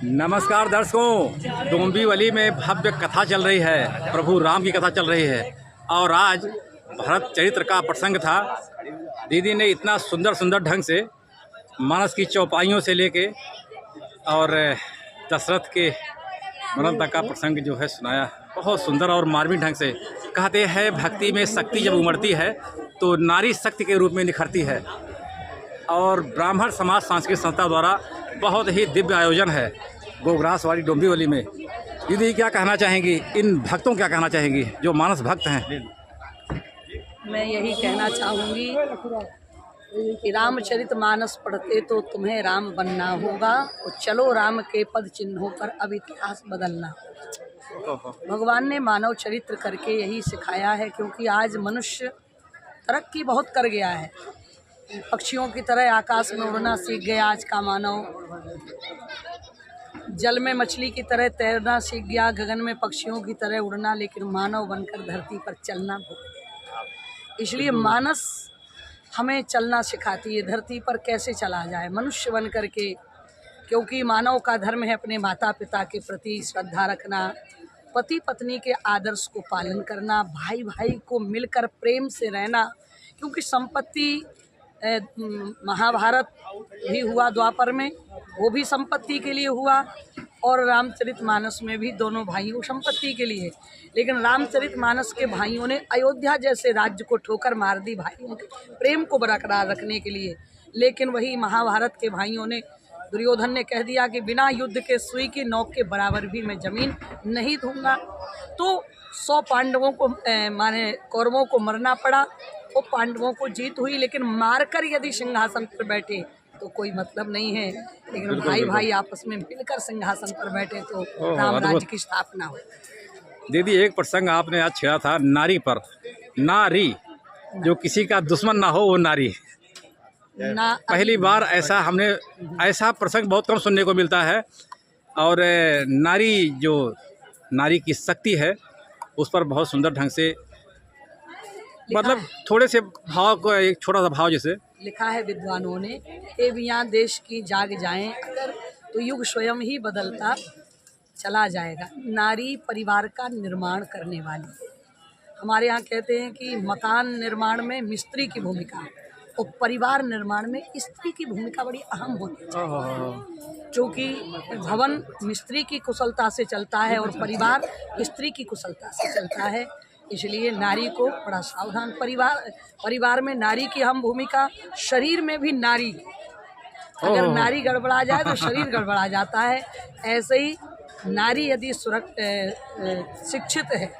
नमस्कार दर्शकों, डोंबिवली में भव्य कथा चल रही है। प्रभु राम की कथा चल रही है और आज भरत चरित्र का प्रसंग था। दीदी ने इतना सुंदर सुंदर ढंग से मानस की चौपाइयों से लेके और दशरथ के मरण तक का प्रसंग जो है सुनाया। बहुत सुंदर और मार्मिक ढंग से। कहते हैं भक्ति में शक्ति जब उमड़ती है तो नारी शक्ति के रूप में निखरती है। और ब्राह्मण समाज सांस्कृतिक संस्था द्वारा बहुत ही दिव्य आयोजन है गोग्रासवाड़ी डोंबिवली में। दीदी क्या कहना चाहेंगी, इन भक्तों क्या कहना चाहेंगी जो मानस भक्त हैं? मैं यही कहना चाहूँगी कि रामचरित मानस पढ़ते तो तुम्हें राम बनना होगा और चलो राम के पद चिन्हों पर अब इतिहास बदलना। भगवान ने मानव चरित्र करके यही सिखाया है, क्योंकि आज मनुष्य तरक्की बहुत कर गया है। पक्षियों की तरह आकाश में उड़ना सीख गया आज का मानव, जल में मछली की तरह तैरना सीख गया, गगन में पक्षियों की तरह उड़ना, लेकिन मानव बनकर धरती पर चलना भूल गया। इसलिए मानस हमें चलना सिखाती है, धरती पर कैसे चला जाए मनुष्य बन कर के। क्योंकि मानव का धर्म है अपने माता पिता के प्रति श्रद्धा रखना, पति पत्नी के आदर्श को पालन करना, भाई भाई को मिलकर प्रेम से रहना। क्योंकि संपत्ति महाभारत भी हुआ द्वापर में, वो भी संपत्ति के लिए हुआ, और रामचरितमानस में भी दोनों भाइयों संपत्ति के लिए। लेकिन रामचरितमानस के भाइयों ने अयोध्या जैसे राज्य को ठोकर मार दी भाइयों के प्रेम को बरकरार रखने के लिए। लेकिन वही महाभारत के भाइयों ने, दुर्योधन ने कह दिया कि बिना युद्ध के सुई की नोक के बराबर भी मैं जमीन नहीं दूंगा। तो 100 पांडवों को माने कौरवों को मरना पड़ा, वो पांडवों को जीत हुई। लेकिन मारकर यदि सिंहासन पर बैठे तो कोई मतलब नहीं है, लेकिन भाई भाई आपस में मिलकर सिंहासन पर बैठे तो राम राज्य की स्थापना हो। दीदी एक प्रसंग आपने आज छेड़ा था नारी पर। नारी जो किसी का दुश्मन ना हो वो नारी ना। पहली बार ऐसा प्रसंग बहुत कम सुनने को मिलता है। और नारी की शक्ति है उस पर बहुत सुंदर ढंग से, मतलब थोड़े से भाव को, एक छोटा सा भाव जैसे लिखा है विद्वानों ने, ए बिया देश की जाग जाएं अगर तो युग स्वयं ही बदलता चला जाएगा। नारी परिवार का निर्माण करने वाली है। हमारे यहाँ कहते हैं कि मकान निर्माण में मिस्त्री की भूमिका और परिवार निर्माण में स्त्री की भूमिका बड़ी अहम होती है। क्योंकि भवन मिस्त्री की कुशलता से चलता है और परिवार स्त्री की कुशलता से चलता है। इसलिए नारी को बड़ा सावधान, परिवार में नारी की अहम भूमिका, शरीर में भी नारी, अगर नारी गड़बड़ा जाए तो शरीर गड़बड़ा जाता है। ऐसे ही नारी यदि शिक्षित है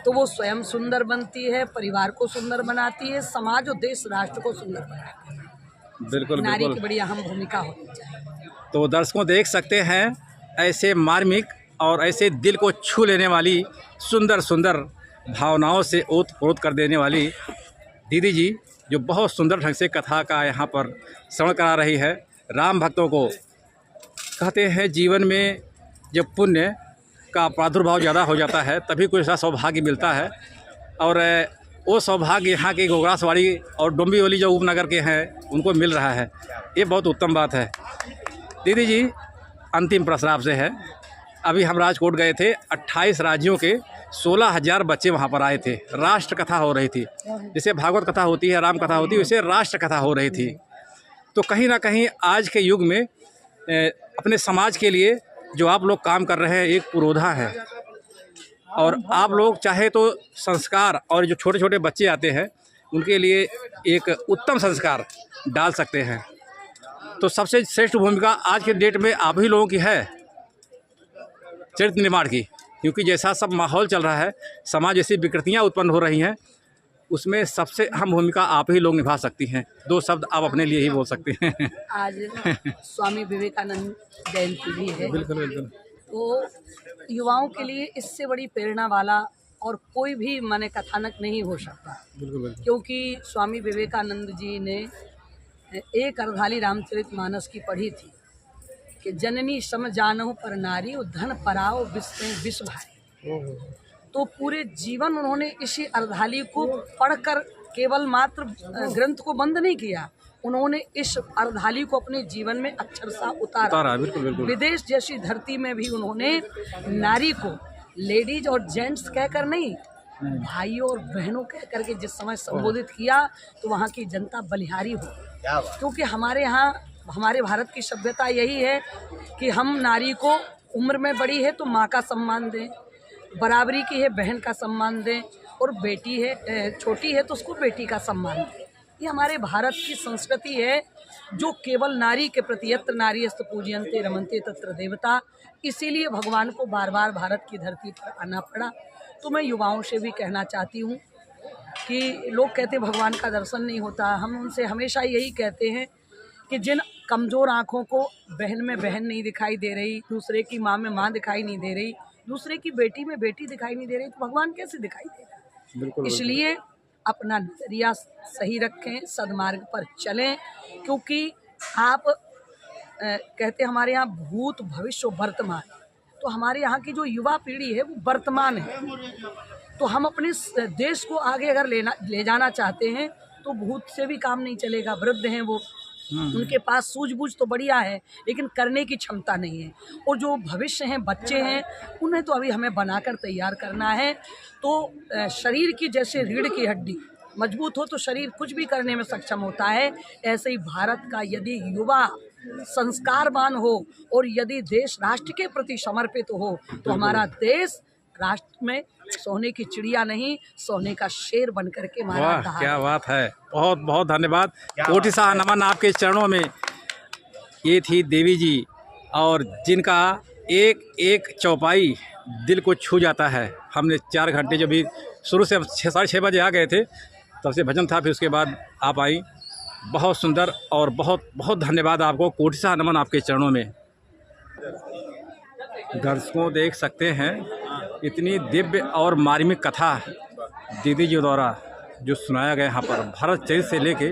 तो वो स्वयं सुंदर बनती है, परिवार को सुंदर बनाती है, समाज और देश राष्ट्र को सुंदर बनाती है। बिल्कुल नारी बिल्कुल की बड़ी अहम भूमिका होनी चाहिए। तो दर्शकों देख सकते हैं ऐसे मार्मिक और ऐसे दिल को छू लेने वाली, सुंदर सुंदर भावनाओं से ओत-प्रोत कर देने वाली दीदी जी, जो बहुत सुंदर ढंग से कथा का यहाँ पर श्रवण करा रही है। राम भक्तों को कहते हैं जीवन में जब पुण्य का प्रादुर्भाव ज़्यादा हो जाता है तभी कोई ऐसा सौभाग्य मिलता है। और वो सौभाग्य यहाँ के गोग्रासवाड़ी और डोंबिवली जो उपनगर के हैं उनको मिल रहा है। ये बहुत उत्तम बात है। दीदी जी अंतिम प्रश्न आपसे है। अभी हम राजकोट गए थे, 28 राज्यों के 16,000 बच्चे वहाँ पर आए थे। राष्ट्र कथा हो रही थी, जैसे भागवत कथा होती है, राम कथा होती है, वैसे राष्ट्र कथा हो रही थी। तो कहीं ना कहीं आज के युग में अपने समाज के लिए जो आप लोग काम कर रहे हैं एक पुरोधा है। और आप लोग चाहे तो संस्कार, और जो छोटे छोटे बच्चे आते हैं उनके लिए एक उत्तम संस्कार डाल सकते हैं। तो सबसे श्रेष्ठ भूमिका आज के डेट में आप ही लोगों की है चरित्र निर्माण की। क्योंकि जैसा सब माहौल चल रहा है, समाज जैसी विकृतियाँ उत्पन्न हो रही हैं, उसमें सबसे अहम भूमिका आप ही लोग निभा सकती हैं। 2 शब्द आप अपने लिए ही बोल सकते हैं। आज स्वामी विवेकानंद जयंती भी है। बिल्कुल बिल्कुल। तो युवाओं के लिए इससे बड़ी प्रेरणा वाला और कोई भी माने कथानक नहीं हो सकता। बिल्कुल बिल्कुल। क्योंकि स्वामी विवेकानंद जी ने एक अर्धाली रामचरितमानस की पढ़ी थी कि जननी सम जानहु पर नारी धन पराओ विष भारी। तो पूरे जीवन उन्होंने इसी अर्धाली को पढ़कर केवल मात्र ग्रंथ को बंद नहीं किया, उन्होंने इस अर्धाली को अपने जीवन में अक्षरशः उतारा। बिल्कुल बिल्कुल। विदेश जैसी धरती में भी उन्होंने नारी को लेडीज और जेंट्स कहकर नहीं, भाइयों और बहनों कह करके जिस समय संबोधित किया तो वहाँ की जनता बलिहारी हो। क्योंकि हमारे यहाँ, हमारे भारत की सभ्यता यही है कि हम नारी को उम्र में बड़ी है तो माँ का सम्मान दें, बराबरी की है बहन का सम्मान दें, और बेटी है छोटी है तो उसको बेटी का सम्मान दें। ये हमारे भारत की संस्कृति है जो केवल नारी के प्रति, यत्र नारीयस्तु पूज्यन्ते रमन्ते तत्र देवता। इसीलिए भगवान को बार बार भारत की धरती पर आना पड़ा। तो मैं युवाओं से भी कहना चाहती हूँ कि लोग कहते हैं भगवान का दर्शन नहीं होता, हम उनसे हमेशा यही कहते हैं कि जिन कमज़ोर आँखों को बहन में बहन नहीं दिखाई दे रही, दूसरे की माँ में माँ दिखाई नहीं दे रही, दूसरे की बेटी में बेटी दिखाई नहीं दे रही, तो भगवान कैसे दिखाई देगा। बिल्कुल। इसलिए अपना नज़रिया सही रखें, सदमार्ग पर चलें, क्योंकि आप कहते हमारे यहाँ भूत भविष्य वर्तमान, तो हमारे यहाँ की जो युवा पीढ़ी है वो वर्तमान है। तो हम अपने देश को आगे अगर ले जाना चाहते हैं तो भूत से भी काम नहीं चलेगा। वृद्ध हैं वो, उनके पास सूझबूझ तो बढ़िया है लेकिन करने की क्षमता नहीं है। और जो भविष्य हैं, बच्चे हैं, उन्हें तो अभी हमें बनाकर तैयार करना है। तो शरीर की जैसे रीढ़ की हड्डी मजबूत हो तो शरीर कुछ भी करने में सक्षम होता है, ऐसे ही भारत का यदि युवा संस्कारवान हो और यदि देश राष्ट्र के प्रति समर्पित हो तो हमारा देश राष्ट्र में सोने की चिड़िया नहीं, सोने का शेर बन करके मारा। वाह, क्या बात है। बहुत बहुत धन्यवाद, कोटि सा नमन आपके चरणों में। ये थी देवी जी, और जिनका एक एक चौपाई दिल को छू जाता है। हमने 4 घंटे जो भी शुरू से 6-6:30 बजे आ गए थे, तब से भजन था, फिर उसके बाद आप आई। बहुत सुंदर, और बहुत बहुत धन्यवाद आपको, कोटि सा नमन आपके चरणों में। दर्शकों देख सकते हैं इतनी दिव्य और मार्मिक कथा दीदी जी द्वारा जो सुनाया गया यहाँ पर, भरत चरित्र से लेके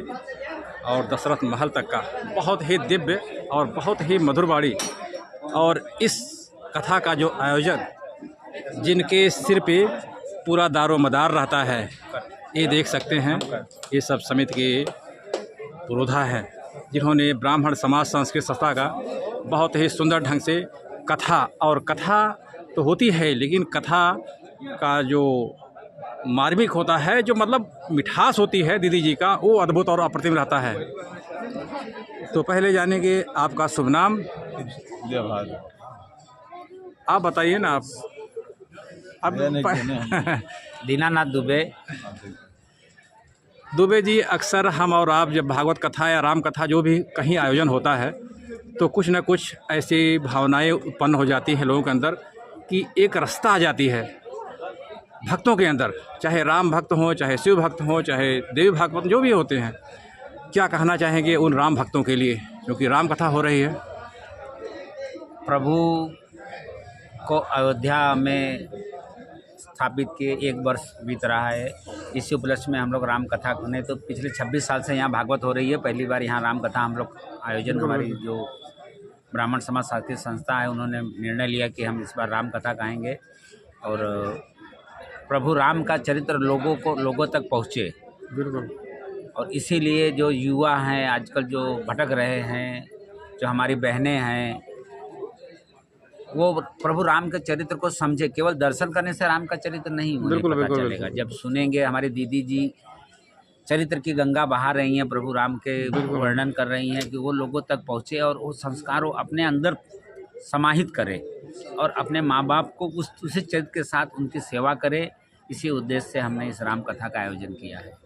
और दशरथ महल तक का, बहुत ही दिव्य और बहुत ही मधुर वाणी। और इस कथा का जो आयोजन, जिनके सिर पे पूरा दारो मदार रहता है, ये देख सकते हैं, ये सब समिति के पुरोधा हैं, जिन्होंने ब्राह्मण समाज संस्कृत संस्था का बहुत ही सुंदर ढंग से कथा, और कथा तो होती है लेकिन कथा का जो मार्मिक होता है, जो मतलब मिठास होती है दीदी जी का, वो अद्भुत और अप्रतिम रहता है। तो पहले जानेंगे आपका शुभ नाम। आप बताइए ना, आप दीनानाथ दुबे। दुबे जी, अक्सर हम और आप जब भागवत कथा या राम कथा जो भी कहीं आयोजन होता है तो कुछ न कुछ ऐसी भावनाएं उत्पन्न हो जाती हैं लोगों के अंदर कि एक रास्ता आ जाती है भक्तों के अंदर, चाहे राम भक्त हों, चाहे शिव भक्त हों, चाहे देवी भक्त जो भी होते हैं। क्या कहना चाहेंगे उन राम भक्तों के लिए, क्योंकि राम कथा हो रही है? प्रभु को अयोध्या में स्थापित किए 1 वर्ष बीत रहा है। इसी उपलक्ष्य में हम लोग राम कथा करने, तो पिछले 26 साल से यहाँ भागवत हो रही है। पहली बार यहाँ राम कथा हम लोग आयोजन, हमारी जो ब्राह्मण समाज सांस्कृतिक संस्था है उन्होंने निर्णय लिया कि हम इस बार राम कथा गाएंगे, और प्रभु राम का चरित्र लोगों तक पहुँचे। बिल्कुल। और इसीलिए जो युवा हैं आजकल जो भटक रहे हैं, जो हमारी बहनें हैं, वो प्रभु राम के चरित्र को समझे। केवल दर्शन करने से राम का चरित्र नहीं उन्हें पता चलेगा। जब सुनेंगे, हमारी दीदी जी चरित्र की गंगा बहा रही हैं, प्रभु राम के वर्णन कर रही हैं, कि वो लोगों तक पहुँचे और वो संस्कार वो अपने अंदर समाहित करे और अपने माँ बाप को उसी चरित्र के साथ उनकी सेवा करे। इसी उद्देश्य से हमने इस राम कथा का आयोजन किया है।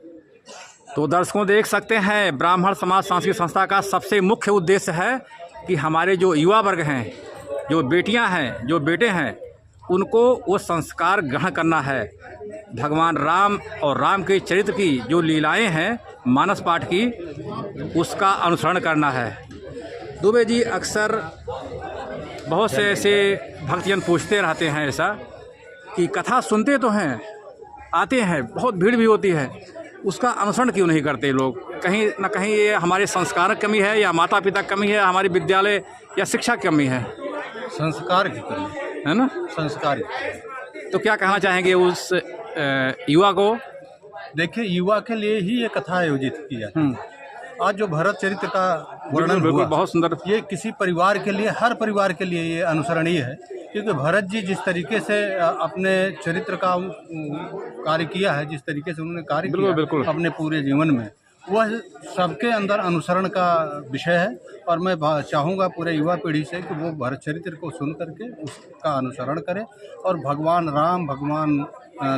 तो दर्शकों देख सकते हैं, ब्राह्मण समाज सांस्कृतिक संस्था का सबसे मुख्य उद्देश्य है कि हमारे जो युवा वर्ग हैं, जो बेटियां हैं, जो बेटे हैं, उनको वो संस्कार ग्रहण करना है। भगवान राम और राम के चरित्र की जो लीलाएं हैं मानस पाठ की, उसका अनुसरण करना है। दुबे जी, अक्सर बहुत से ऐसे भक्तजन पूछते रहते हैं ऐसा कि कथा सुनते तो हैं, आते हैं, बहुत भीड़ भी होती है, उसका अनुसरण क्यों नहीं करते लोग? कहीं ना कहीं ये हमारे संस्कार की कमी है, या माता पिता की कमी है, हमारी विद्यालय या शिक्षा की कमी है? संस्कार की कमी है ना, संस्कार। तो क्या कहना चाहेंगे उस युवा को? देखिए, युवा के लिए ही ये कथा आयोजित की जाती है आज जो भरत चरित्र का बिल्कुल वर्णन बिल्कुल हुआ, बहुत सुंदर। ये किसी परिवार के लिए, हर परिवार के लिए ये अनुसरणीय है, क्योंकि भरत जी जिस तरीके से अपने चरित्र का कार्य किया है, जिस तरीके से उन्होंने कार्य बिल्कुल, किया बिल्कुल। अपने पूरे जीवन में, वह सबके अंदर अनुसरण का विषय है। और मैं चाहूँगा पूरे युवा पीढ़ी से कि वो भरत चरित्र को सुन करके उसका अनुसरण करें और भगवान राम, भगवान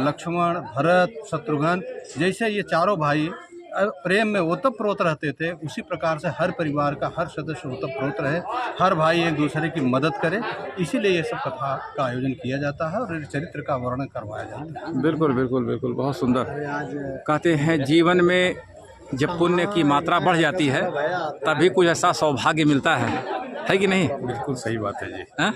लक्ष्मण, भरत, शत्रुघ्न जैसे ये चारों भाई प्रेम में ओतप्रोत रहते थे, उसी प्रकार से हर परिवार का हर सदस्य ओतप्रोत रहे, हर भाई एक दूसरे की मदद करे। इसीलिए ये सब कथा का आयोजन किया जाता है और चरित्र का वर्णन करवाया जाता है। बिल्कुल बिल्कुल बिल्कुल बहुत सुंदर। कहते हैं जीवन में जब पुण्य की मात्रा बढ़ जाती है तभी कुछ ऐसा सौभाग्य मिलता है कि नहीं? बिल्कुल सही बात है जी। हाँ?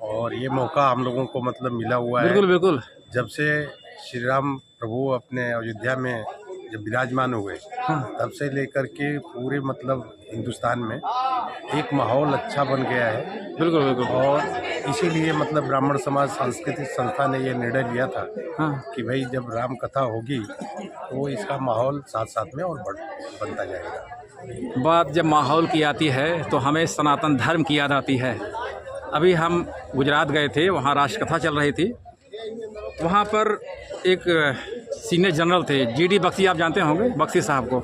और ये मौका हम लोगों को मतलब मिला हुआ है। बिल्कुल बिल्कुल। जब से श्री राम प्रभु अपने अयोध्या में जब विराजमान हुए, हाँ। तब से लेकर के पूरे मतलब हिंदुस्तान में एक माहौल अच्छा बन गया है। बिल्कुल बिल्कुल। और इसीलिए मतलब ब्राह्मण समाज सांस्कृतिक संस्था ने ये निर्णय लिया था हाँ। कि भाई जब राम कथा होगी तो इसका माहौल साथ साथ में और बनता जाएगा। बात जब माहौल की आती है तो हमें सनातन धर्म की याद आती है। अभी हम गुजरात गए थे, वहाँ राष्ट्रकथा चल रही थी। वहाँ पर एक सीनियर जनरल थे, जीडी बख्शी, आप जानते होंगे बख्शी साहब को।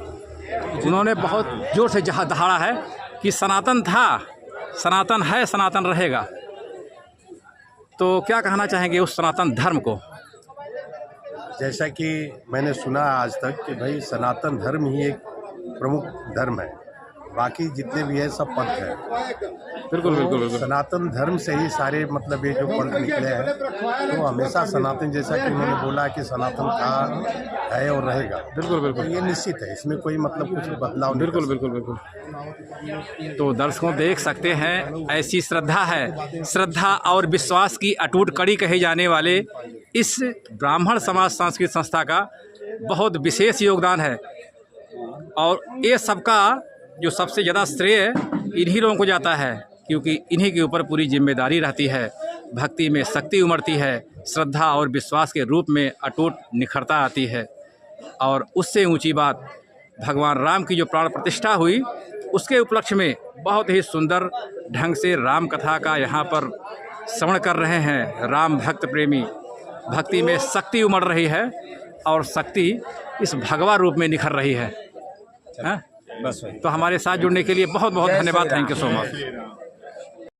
उन्होंने बहुत जोर से दहाड़ा है कि सनातन था, सनातन है, सनातन रहेगा। तो क्या कहना चाहेंगे उस सनातन धर्म को? जैसा कि मैंने सुना आज तक कि भाई सनातन धर्म ही एक प्रमुख धर्म है, बाकी जितने भी है सब पंथ है। बिल्कुल बिल्कुल बिल्कुल। सनातन धर्म से ही सारे मतलब ये जो पंथ निकले हैं, तो हमेशा सनातन, जैसा कि उन्होंने बोला कि सनातन था, है और रहेगा। बिल्कुल बिल्कुल। तो ये निश्चित है, इसमें कोई मतलब कुछ बदलाव नहीं। बिल्कुल बिल्कुल बिल्कुल। तो दर्शकों देख सकते हैं, ऐसी श्रद्धा है, श्रद्धा और विश्वास की अटूट कड़ी कहे जाने वाले इस ब्राह्मण समाज सांस्कृतिक संस्था का बहुत विशेष योगदान है। और ये सबका जो सबसे ज़्यादा श्रेय इन्हीं लोगों को जाता है, क्योंकि इन्हीं के ऊपर पूरी जिम्मेदारी रहती है। भक्ति में शक्ति उमड़ती है, श्रद्धा और विश्वास के रूप में अटूट निखरता आती है। और उससे ऊंची बात भगवान राम की जो प्राण प्रतिष्ठा हुई, उसके उपलक्ष्य में बहुत ही सुंदर ढंग से राम कथा का यहाँ पर श्रवण कर रहे हैं राम भक्त प्रेमी। भक्ति में शक्ति उमड़ रही है और शक्ति इस भगवा रूप में निखर रही है। हाँ? तो हमारे साथ जुड़ने के लिए बहुत बहुत धन्यवाद। Thank you so much.